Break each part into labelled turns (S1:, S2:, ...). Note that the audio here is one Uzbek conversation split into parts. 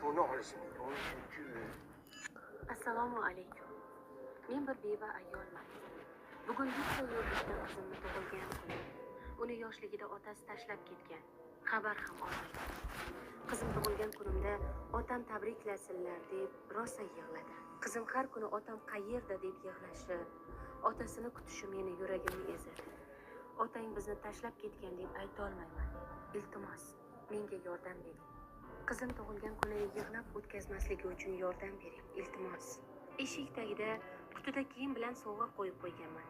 S1: telefonni olishim chunki
S2: Assalomu alaykum. Men bir beva ayolman. Bugun bitta yurtda qizimni tug'ilgan kunim. Uni yoshligida otasi tashlab ketgan. Xabar ham olmagan. Qizim tug'ilgan kunimda otam tabriklasinlar deb rosa yig'ladi. Qizim har kuni otam qayerda deb yig'lashi, otasini kutishi meni yuragimni ezadi. Otang bizni tashlab ketgan deb ayta olmayman. Iltimos, menga yordam bering. Qizim tug'ilgan kunini yig'lab o'tkazmasligi uchun yordam bering. Iltimos. Eshik tagida qutida kiyim bilan sovg'a qo'yib qo'yganman.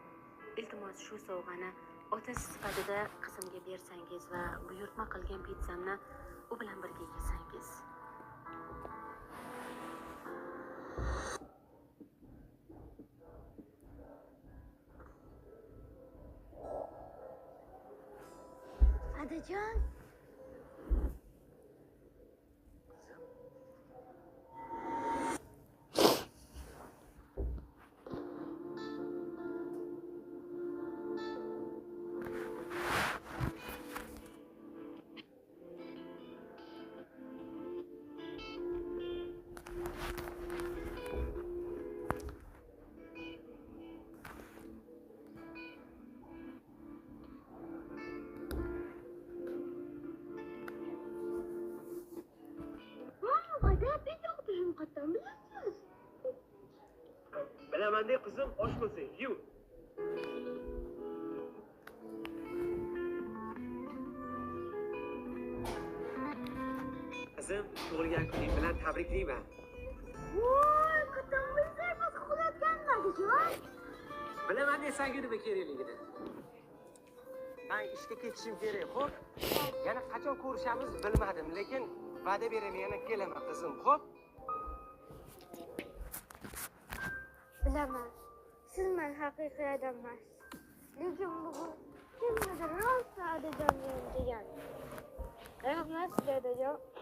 S2: Iltimos, shu sovg'ani otasi sifatida qizimga bersangiz va buyurtma qilgan pitsamni u bilan birga yesangiz.
S3: Adajon,
S1: bilaman-de qizim, osh bo'lsa yu. Qizim, tug'ilgan kuning bilan tabriklayman.
S3: voy, qachon bilsang biz uxlayotganmiz, Adajon.
S1: Bilaman-de senga nima kerakligini. Men ishga ketishim kerak, xo'p? Yana qachon ko'rishamiz bilmadim, lekin va'da beraman, yana kelaman qizim, xo'p?
S3: Bilaman, siz men haqiqiy odamsiz. Lekin bugun kimnidir rosa Adajon degan. Rahmat sizga, Adajon.